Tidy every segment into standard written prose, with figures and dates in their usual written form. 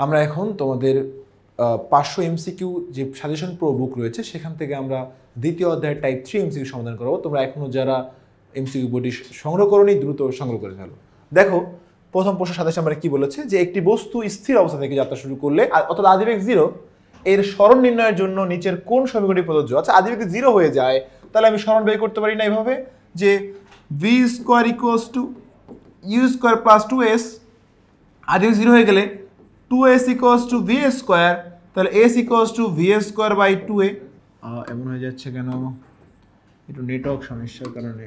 আমরা এখন তোমাদের 500 এমসিকিউ যে সাজেশন প্রো বুক রয়েছে সেখান থেকে আমরা দ্বিতীয় অধ্যায়ের টাইপ 3 এমসিকিউ সমাধান করবো। তোমরা এখনও যারা এমসিকিউ বইটি সংগ্রহ করোনি দ্রুত সংগ্রহ করে ফেলো। দেখো প্রথম প্রশ্ন 27 নম্বরে কি বলেছে যে একটি বস্তু স্থির অবস্থা থেকে যাত্রা শুরু করলে অর্থাৎ আদিবেগ 0 এর সরণ নির্ণয়ের জন্য নিচের কোন সমীকরণটি প্রযোজ্য। আচ্ছা, আদিবেগ 0 হয়ে যায় তাহলে আমি সরণ বের করতে পারি না এইভাবে যে V square equals to U square plus 2s, আদিবেগ 0 হয়ে গেলে 2s equals to V square, তাহলে s equals to V square by 2a। এমন হয়ে যাচ্ছে কেন? একটু নেটওয়ার্ক সমস্যার কারণে।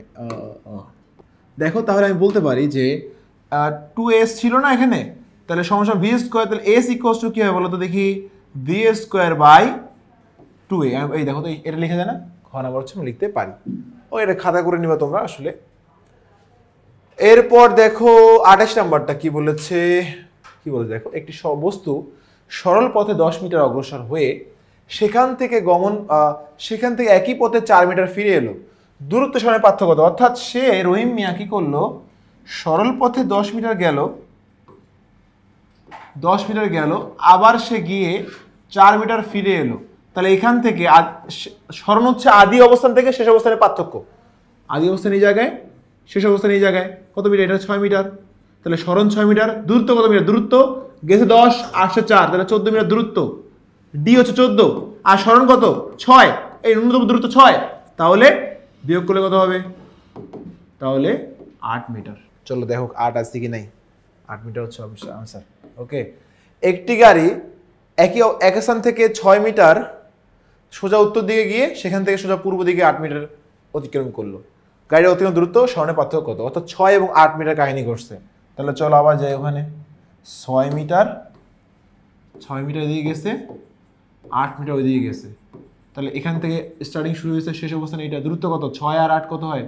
দেখো তাহলে আমি বলতে পারি যে 2s ছিল না এখানে, তাহলে সমস্যা ভি স্কোয়ার, তাহলে s ইকুয়ালস টু কী হবে বলো তো দেখি, ভি স্কোয়ার বাই 2a। এই দেখো তো এটা লিখে যায় না, ঘর আবার হচ্ছে আমি লিখতে পারি। ও এটা খাতা করে নিবা তোমরা আসলে। এরপর দেখো 28 নাম্বারটা কি বলেছে, দেখো একটি বস্তু সরল পথে 10 মিটার অগ্রসর হয়ে সেখান থেকে একই পথে 4 মিটার ফিরে এলো, দূরত্ব সরণের পার্থক্য কত? অর্থাৎ সে রহিম মিয়া কি করলো, সরল পথে 10 মিটার গেল, আবার সে গিয়ে 4 মিটার ফিরে এলো। তাহলে এখান থেকে সরণ হচ্ছে আদি অবস্থান থেকে শেষ অবস্থানের পার্থক্য। আদি অবস্থান এই জায়গায়, শেষ অবস্থান এই জায়গায়, কত মিটার? এটা 6 মিটার। তাহলে সরণ 6 মিটার, দূরত্ব কত মিটার? দূরত্ব গেছে 10, আসছে 4, তাহলে 14 মিটার দূরত্ব। ডি হচ্ছে 14 আর সরণ কত? 6, এই ন্যূনতম দূরত্ব 6, তাহলে বিয়োগ করলে কত হবে? তাহলে 8 মিটার। চলো দেখো 8 আসছে কি নাই। 8 মিটার হচ্ছে আনসার। ওকে, একটি গাড়ি এক স্থান থেকে 6 মিটার সোজা উত্তর দিকে গিয়ে সেখান থেকে সোজা পূর্ব দিকে 8 মিটার অতিক্রম করলো। গাড়ির অতিক্রম দূরত্ব সরণের পার্থক্য কত? অর্থাৎ 6 এবং 8 মিটার কাহিনী ঘটছে। তাহলে চলো আবার যাই ওখানে। 6 মিটার এদিকে গেছে, 8 মিটার ওইদিকে গেছে। তাহলে এখান থেকে স্টার্টিং শুরু হয়েছে, শেষ অবস্থানে এটা। দূরত্ব কত? 6 আর 8 কত হয়?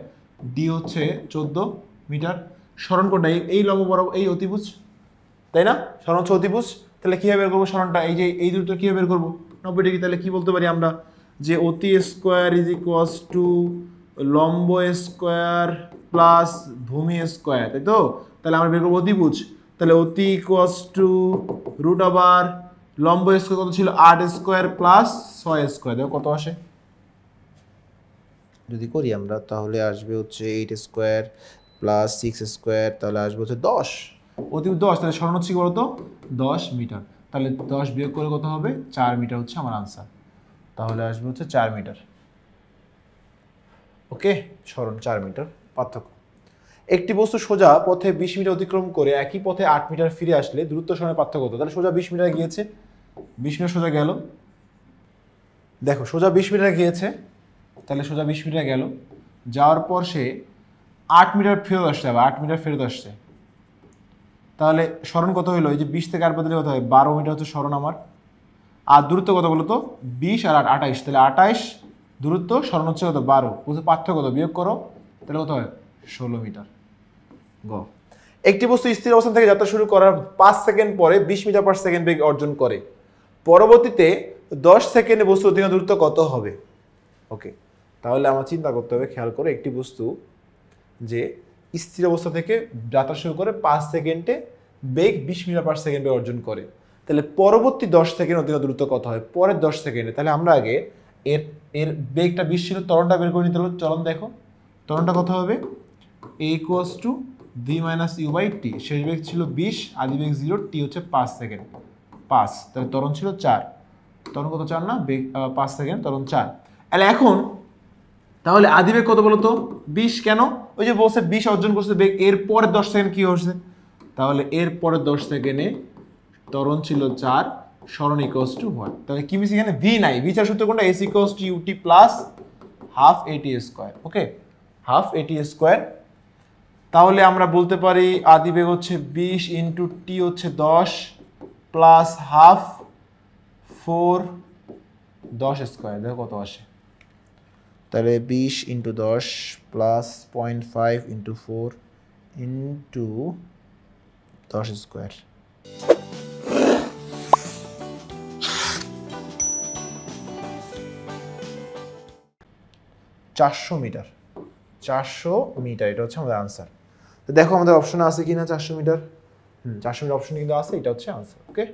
ডি হচ্ছে 14 মিটার। সরণ কোনটা? এই লম্ব বরাবর, এই অতিভুজ, তাই না? সরণ হচ্ছে অতিভুজ। তাহলে কীভাবে বের করবো সরণটা? এই যে এই দূরত্ব কীভাবে বের করবো? 90 ডিগ্রি। তাহলে কি বলতে পারি আমরা যে অতি স্কোয়ার ইজ ইকুয়ালস টু লম্ব স্কোয়ার প্লাস ভূমি স্কোয়ার, তাই তো? তাহলে আমরা বের করবো অতিভুজ। তাহলে অতি ইকুয়ালস টু রুট আবার লম্ব স্কোয়ার কত ছিল? 8 স্কোয়ার প্লাস 6 স্কোয়ার। দেখো কত আসে যদি করি আমরা, তাহলে আসবে হচ্ছে 8 স্কোয়ার প্লাস 6 স্কোয়ার, তাহলে আসবে হচ্ছে 10। অতিভুজ 10, তাহলে সরণ হচ্ছে কি বলতো? 10 মিটার। তাহলে 10 বিয়োগ করে কত হবে? 4 মিটার হচ্ছে আমার আনসার। তাহলে আসবে হচ্ছে 4 মিটার। ওকে, সরণ 4 মিটার পার্থক্য। একটি বস্তু সোজা পথে 20 মিটার অতিক্রম করে একই পথে 8 মিটার ফিরে আসলে দূরত্ব সরণের পার্থক্য কত? তাহলে সোজা 20 মিটার গিয়েছে, 20 মিটার সোজা গেল। দেখো সোজা 20 মিটার গিয়েছে, তাহলে সোজা 20 মিটার গেল, যাওয়ার পর সে 8 মিটার ফেরত আসছে, আবার 8 মিটার ফেরত আসছে। তাহলে সরণ কত হলো? এই যে 20 থেকে 8 বদলে কত হয়? 12 মিটার হচ্ছে সরণ আমার। আর দূরত্ব কত বলো তো? 20 আর 8 28, তাহলে 28 দূরত্ব, সরণ হচ্ছে কত? 12। বুঝতে পার্থক্য কত? বিয়োগ করো, তাহলে কত হয়? 16 মিটার। গ, একটি বস্তু স্থির অবস্থান থেকে যাত্রা শুরু করার 5 সেকেন্ড পরে 20 মিটার পার সেকেন্ড বেগ অর্জন করে, পরবর্তীতে 10 সেকেন্ডে বস্তু অতিক্রম দূরত্ব কত হবে? ওকে, তাহলে আমার চিন্তা করতে হবে, খেয়াল করে একটি বস্তু যে স্থির অবস্থা থেকে যাত্রা শুরু করে 5 সেকেন্ডে বেগ 20 মিটার পার সেকেন্ড বেগ অর্জন করে, তাহলে পরবর্তী 10 সেকেন্ড অতিক্রম দূরত্ব কত হয় পরের 10 সেকেন্ডে? তাহলে আমরা আগে এর বেগটা 20 ছিল, ত্বরণটা বের করে নিতে হলো। চলন দেখো ত্বরণটা কত হবে? a equals to v minus u by t. শেষ বেগ ছিল 20, আদি বেগ 0, টি হচ্ছে 5 সেকেন্ড। 5, তাহলে ত্বরণ ছিল 4। ত্বরণ কত? 4 না? বেগ 5 সেকেন্ড, ত্বরণ 4। এখন তাহলে আদি বেগ কত বলো তো? 20। কেন? ওই যে বলছে 20 অর্জন করছে বেগ, এর পরের 10 সেকেন্ড কি হচ্ছে? তাহলে এর পরের 10 সেকেন্ডে ত্বরণ ছিল 4, সরণ ইকুয়ালস টু 1। তাহলে কি মিস এখানে? ভি নাই। ভি চার সূত্র কোনটা? S equals to UT plus half AT square. Okay, half AT square. তাহলে আমরা বলতে পারি আদি বেগ হচ্ছে 20 ইন্টু টি হচ্ছে 10 প্লাস হাফ 4 10 স্কোয়ার। দেখো কত আসে? তাহলে 20 into 10 plus 0.5 into 4 into 10 square. চারশো মিটার। 400 মিটার, এটা হচ্ছে আমাদের আনসার। তো দেখো আমাদের অপশনে আছে কিনা 400 মিটার। 400 মিটার অপশন কিন্তু আছে, এটা হচ্ছে আনসার। ওকে,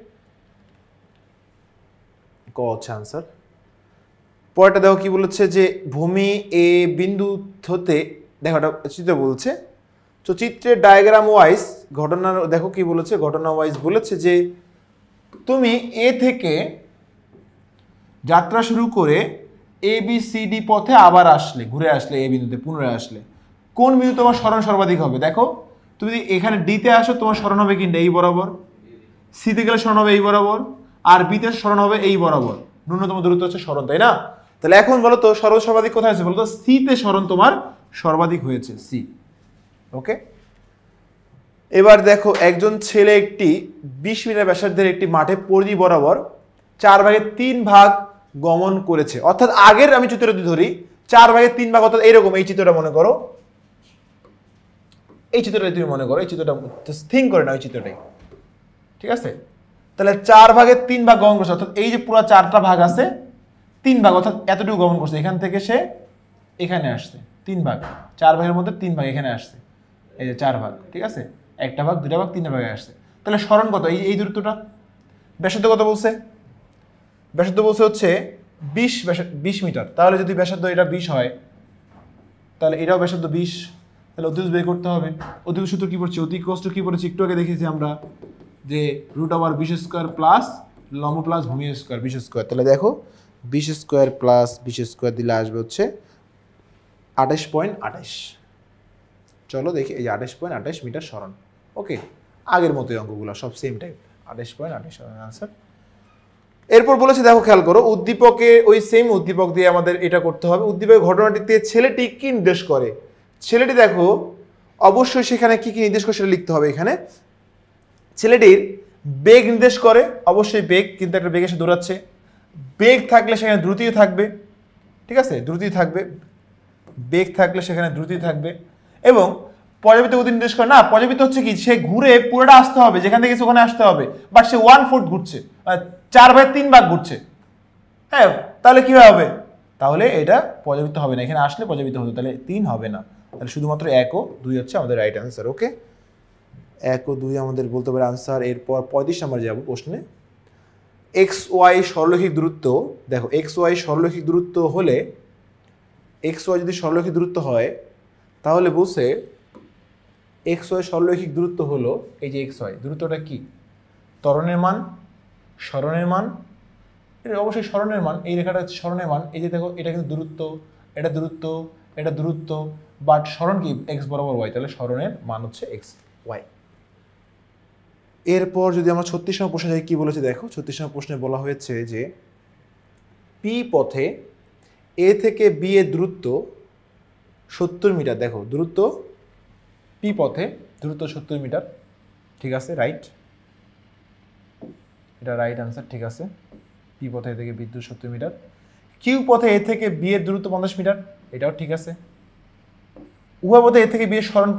ক হচ্ছে আনসার। পরেরটা দেখো কি বলেছে যে ভূমি এ বিন্দু হতে, দেখো এটা চিত্র বলছে, তো চিত্রের ডায়াগ্রাম ওয়াইজ ঘটনা দেখো কি বলেছে, ঘটনা ওয়াইজ বলেছে যে তুমি এ থেকে যাত্রা শুরু করে এ বি সি ডি পথে আবার আসলে, ঘুরে আসলে এ বিন্দুতে পুনরায় আসলে, কোন বিন্দু তোমার স্মরণ সর্বাধিক হবে? দেখো তুমি যদি এখানে ডিতে আসো তোমার স্মরণ হবে কিন্তু এই বরাবর, সিতে গেলে স্মরণ হবে এই বরাবর, আর বিতে স্মরণ হবে এই বরাবর, ন্যূনতম দূরত্ব হচ্ছে স্মরণ, তাই না? তাহলে এখন বলো তো স্মরণ সর্বাধিক কোথায় আছে? বলো তো সিতে স্মরণ তোমার সর্বাধিক হয়েছে, সি। ওকে, এবার দেখো একজন ছেলে একটি 20 মিটার ব্যাসার্ধের একটি মাঠে পরিধি বরাবর 4/3 গমন করেছে। অর্থাৎ আগের আমি চিত্রটি ধরি, 4/3 অর্থাৎ এইরকম, এই চিত্রটা মনে করো, এই চিত্রটা তুমি মনে করো, এই চিত্রটা থিঙ্ক করে না, ওই চিত্রটাই, ঠিক আছে? তাহলে 4/3 গমন করছে, অর্থাৎ এই যে পুরো 4টা ভাগ আছে, 3 ভাগ, অর্থাৎ এতটুকু গমন করছে, এখান থেকে সে এখানে আসছে 3 ভাগ, 4 ভাগের মধ্যে 3 ভাগ এখানে আসছে, এই যে 4 ভাগ, ঠিক আছে? 1টা ভাগ, 2টা ভাগ, 3টা ভাগে আসছে। তাহলে স্মরণ কত? এই দূরত্বটা। ব্যাসার্ধ কত বলছে? ব্যাসার্ধ বলছে হচ্ছে 20 মিটার। তাহলে যদি ব্যাসার্ধ এটা 20 হয়, তাহলে এটাও ব্যাসার্ধ 20, তাহলে অতিভুজ বের করতে হবে। অতিভুজ সূত্র কি পড়ছি? অতি কষ্ট কি পড়েছি একটু আগে দেখেছি আমরা, যে √20² প্লাস লম্ব প্লাস ভূমি স্কোয়ার 20²। তাহলে দেখো 20² প্লাস 20² দিলে আসবে হচ্ছে 28.28। চলো দেখি, এই 28.28 মিটার স্মরণ। ওকে, আগের মতোই অঙ্কগুলো সব সেম টাইপ, 28.28 আনসার। এরপর বলেছে দেখো খেয়াল করো, উদ্দীপকে ওই সেম উদ্দীপক দিয়ে আমাদের এটা করতে হবে। উদ্দীপকের ঘটনাটিতে ছেলেটি কি নির্দেশ করে? ছেলেটি দেখো অবশ্যই সেখানে কি কি নির্দেশ করে সেটা লিখতে হবে। এখানে ছেলেটির বেগ নির্দেশ করে, অবশ্যই বেগ, কিন্তু একটা বেগে সে দৌড়াচ্ছে, বেগ থাকলে সেখানে দ্রুতিও থাকবে, ঠিক আছে? দ্রুতি থাকবে, বেগ থাকলে সেখানে দ্রুতি থাকবে। এবং পর্যাবৃত্ত গতি নির্দেশ করে না, পর্যাবৃত্ত হচ্ছে কি, সে ঘুরে পুরোটা আসতে হবে, যেখান থেকে ওখানে আসতে হবে, বাট সে 1/4 ঘুরছে, 4/3 ঘুরছে। হ্যাঁ, তাহলে কি হবে? তাহলে এটা পর্যাবৃত্ত হবে না, এখানে আসলে পর্যাবৃত্ত হতো, তাহলে 3 হবে না, তাহলে শুধুমাত্র 1 ও 2 হচ্ছে আমাদের রাইট আনসার। ওকে, 1 ও 2 আমাদের বলতে পারে আনসার। এরপর 35 নম্বর যাবো প্রশ্নে। XY সরলরৈখিক দূরত্ব, দেখো XY সরলরৈখিক দূরত্ব হলে, XY যদি সরলরৈখিক দূরত্ব হয় তাহলে বলছে XY সরলরৈখিক দূরত্ব হলো, এই যে XY দূরত্বটা কি? ত্বরণের মান, সরণের মান, এটা অবশ্যই সরণের মান, এই রেখাটা হচ্ছে সরণের মান। এই যে দেখো এটা কিন্তু দূরত্ব, এটা দূরত্ব, এটা দূরত্ব, বাট সরণ কি? X বরাবর Y, তাহলে সরণের মান হচ্ছে XY। এরপর যদি আমরা 36 নম্বর প্রশ্নে যাই, কি বলেছে দেখো, 36 নম্বর প্রশ্নে বলা হয়েছে যে পি পথে এ থেকে বি এর দূরত্ব 70 মিটার। দেখো দূরত্ব পি পথে দূরত্ব 70 মিটার, ঠিক আছে, রাইট, এটা রাইট আনসার, ঠিক আছে। পি পথে এ থেকে বি দূরত্ব 70 মিটার। কিউ পথে এ থেকে বি এর দূরত্ব 50 মিটার, এটাও ঠিক আছে। উভয় পথে এ থেকে বি এর সরণ,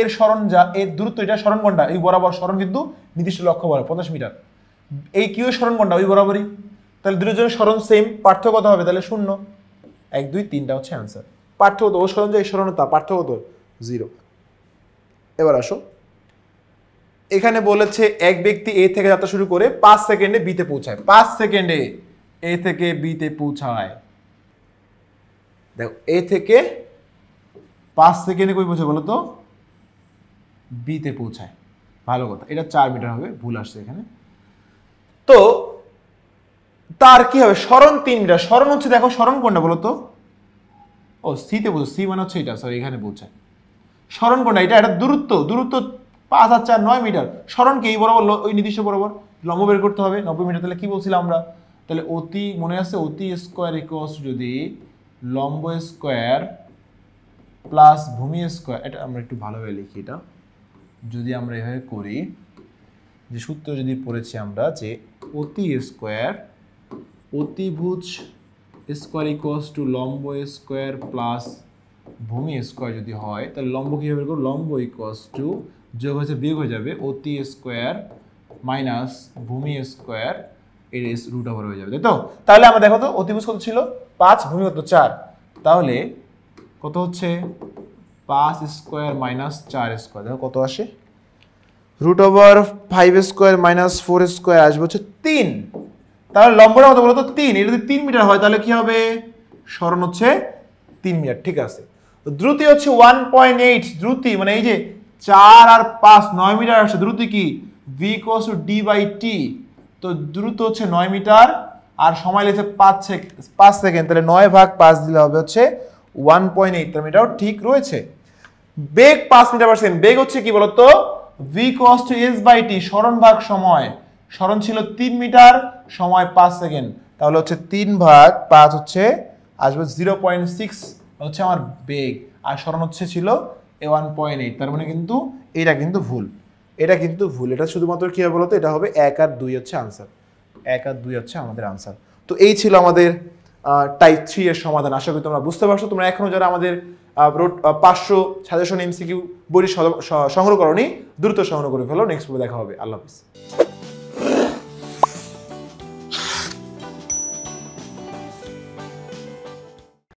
এর সরণ যা, এর দূরত্ব, এটা সরণ কোণটা এই বরাবর, সরণ কিন্তু নির্দিষ্ট লক্ষ্য বরাবর 50 মিটার। এই কিউ এর সরণ কোণটা ওই বরাবরই, তাহলে দুজনের সরণ সেম, পার্থক্য কত হবে? তাহলে 0। 1 2 3টা হচ্ছে আনসার। পার্থক্য, ও সরণ যে এই সরণ তা পার্থক্য তো 0। এবার আসো, এখানে বলেছে এক ব্যক্তি এ থেকে যাত্রা শুরু করে 5 সেকেন্ডে বিতে পৌঁছায়। 5 সেকেন্ডে এ থেকে বিতে পৌঁছায়। দেখো এ থেকে 5 সেকেন্ডে কই পৌঁছায় বলো তো? বিতে পৌঁছায়। ভালো কথা, এটা 4 মিটার হবে, ভুল আসছে এখানে। তো তার কি হবে? সরণ 3 মিটার। সরণ হচ্ছে, দেখো সরণ কোনটা বলো তো? ও সিতে বলছো, সি মানে হচ্ছে এটা, সরি এখানে পৌঁছায়। সরণ কোনটা? এটা, এটা দূরত্ব, দূরত্ব 5 আর 4 9 মিটার। সরণকে এই বরাবর, ওই নির্দিষ্ট বরাবর লম্ব বের করতে হবে 90 মিটার। তাহলে কি বলছিলাম আমরা? তাহলে অতি, মনে আছে, অতি স্কোয়ার ইকুয়ালস যদি লম্ব স্কোয়ার প্লাস ভূমি স্কোয়ার, এটা আমরা একটু ভালোভাবে লিখি। এটা যদি আমরা এভাবে করি, যে সূত্র যদি পড়েছি আমরা, যে অতি স্কোয়ার, অতিভুজ স্কোয়ার ইকুয়ালস টু লম্ব স্কোয়ার প্লাস ভূমি স্কোয়ার যদি হয়, তাহলে লম্ব কীভাবে করবো? লম্ব ইকুয়ালস টু, যোগ হয়েছে বিয়োগ হয়ে যাবে, অতি স্কোয়ার মাইনাস ভূমি স্কোয়ার এর √ওভার হয়ে যাবে, তাই তো? তাহলে আমরা দেখো তো অতিভুজ কত ছিল? 5, ভূমি কত? 4। তাহলে কত হচ্ছে? 5 স্কোয়ার মাইনাস 4 স্কোয়ার, দেখো কত আসে? √5 স্কোয়ার মাইনাস 4 স্কোয়ার আসবে হচ্ছে 3। তাহলে লম্বটা কত বলতো 3, এটা যদি 3 মিটার হয় তাহলে কি হবে, সরণ হচ্ছে 3 মিটার, ঠিক আছে। তো দ্রুতি হচ্ছে 1.8, দ্রুতি মানে এই যে 4 আর 5 9 মিটার আসছে, দ্রুতি কি v = d/t। তো দ্রুত হচ্ছে 9 মিটার আর সময় লেগেছে 5 সেকেন্ড, তাহলে 9/5 দিলে হবে হচ্ছে 1.8, তার এটাও ঠিক রয়েছে। বেগ 5 মিটার পার সেকেন্ড, বেগ হচ্ছে কি বলতো v = s/t, সরণ ভাগ সময়, সরণ ছিল 3 মিটার, সময় 5 সেকেন্ড, তাহলে হচ্ছে 3/5 হচ্ছে আসবে 0.6 হচ্ছে আমার বেগ, আর সরণ হচ্ছে ছিল 1.8, তার মানে কিন্তু এটা কিন্তু ভুল, এটা কিন্তু ভুল, এটা শুধুমাত্র কি হবে বলতো, এটা হবে 1 আর 2 হচ্ছে আনসার, 1 আর 2 হচ্ছে আমাদের আনসার। তো এই ছিল আমাদের টাইপ 3 এর সমাধান। আশা করি তোমরা বুঝতে পারছো। তোমরা এখনো যারা আমাদের 500 সাজেশন এমসিকিউ বইটি সংগ্রহ করোনি, দ্রুত সংগ্রহ করে ফেলো। নেক্সট পর্বে দেখা হবে। আল্লাহ হাফিজ।